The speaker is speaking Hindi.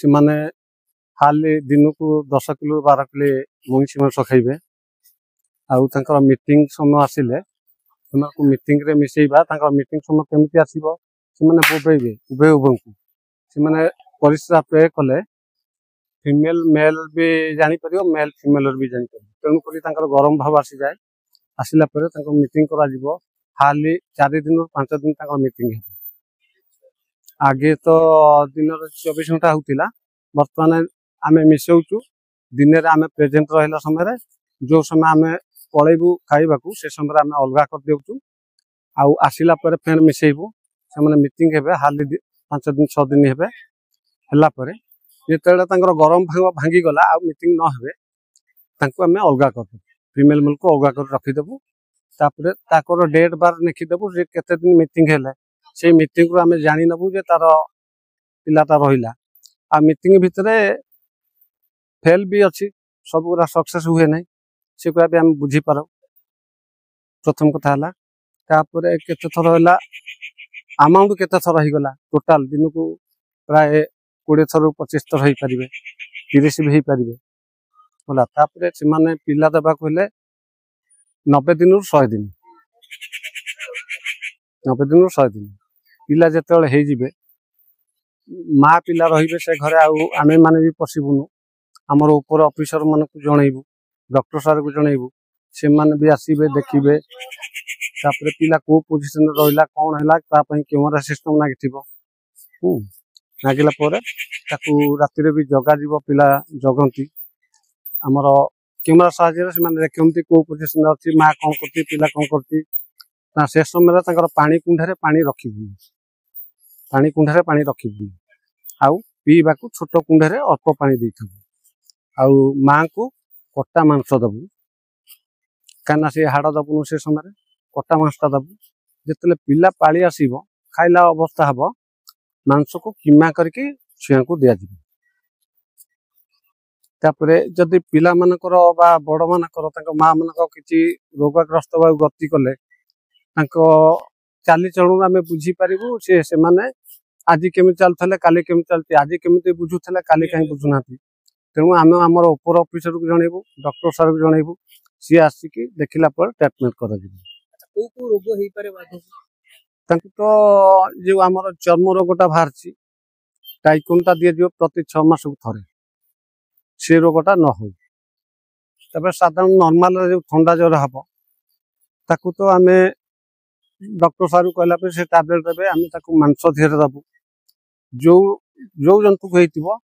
ସେମାନେ हाली दिन को 10 किलो 12 किलो मईसी मांस खाइबे आउ तांकर मीटिंग समय आसिले सेमानकु मीटिंग रे मिसेइबा तांकर मीटिंग समय केमिति आसीबो सेमाने बोबेइबे उभे उभंकु सेमाने परिस्रा पे कले फीमेल मेल भी जानि परियो मेल फीमेल भी जानि परियो तेनु करी तांकर गरम भाव आसी जाय आसिला परे तांकर मीटिंग करा जिवो हाली 4 दिन 5 दिन तांकर मीटिंग हे आगे तो दिन 24 घंटा होतिला वर्तमान आमे मिसौचु दिन रे आमे प्रेजेंट रहला समय जो समय आमे पळैबु खाइबाकू से समय आमे अलगा कर देउचु आउ आसिला परे फेर मिसेइबु से माने मीटिंग हेबे हाली 5 दिन 6 दिन हेबे हला परे जेतेले तांकर गरम भाव भांगी गला आ मीटिंग न हेबे तांको आमे अलगा कर फीमेल मेल को अलगा कर रखि देबु तापरे ताकर डेट बार लिखि देबु जे केते दिन मीटिंग हेले से मीटिंग को आमे जानि नबु जे तार पिलाटा रहिला आ मीटिंग भितरे फेल भी अच्छी सब गुरा सक्सेस हुए नहीं से को भी हम बुझी पारो प्रथम कथा हला तापरे केते थर होला अमाउंट केते थर ही गला टोटल दिन को प्राय 20 थर 25 थर होई परिबे 30 भी होई परिबे होला तापरे से माने पिला देबा कहले 90 दिन 100 दिन 90 दिन 100 दिन पिला जेतेले हे जिबे माँ पिला रहिबे से घरे आउ आमे माने भी पसिबुनु हमर ऊपर ऑफिसर मन को जणैबु डॉक्टर सर को जणैबु से माने भी आसीबे देखिबे तापरे पिला को पोजीशन रे रहिला कोन हैला ता पई कैमरा सिस्टम नागिथिबो नागिला परे ताकू राति रे भी जगा जीवो पिला जगंती हमर कैमरा साहाय्य से माने देखंती को पोजीशन अछि माँ कोन करती पिला कोन करती ना से समय रे ताकर पानी कुंढरे पानी रखिबु पानी कुंढरे पानी रखिबु आउ पीबा को छोटो कुंढरे अल्प पानी देथबु आउ माँ को कट्टा मांस दबु काना से हाड़ दबुनु से समय कट्टा मांसटा दबु जेतले पिला पाली आसीबो खाइला अवस्था हबो मांस को किमा करके छुआ को दिया जिवो तापरे जदि पिला मानकर बा बड़ मानकर तांको माँ मानक किछि रोगग्रस्त बा गति कले तांको चाली चलनु आमे बुझी परिबु से माने आज केमि चलथले काली केमि चलती आज केमि बुझुथले काली काई बुझुनाती तेणु आम आमर ऊपर ऑफिसर को जनइबू डॉक्टर सर को जनइबू सी आसिक देखला पर ट्रीटमेंट कर तो जो आमर चर्म रोगटा बाहर टाइकोनटा दि जाव प्रति 6 मास को थरे से रोगटा न हो साधारण नॉर्मल जो ठंडा ज्वर हम ताकू तो आम डॉक्टर सर को कहला से टैबलेट देवे आम मांस धीरे दबू जो जो जंतु को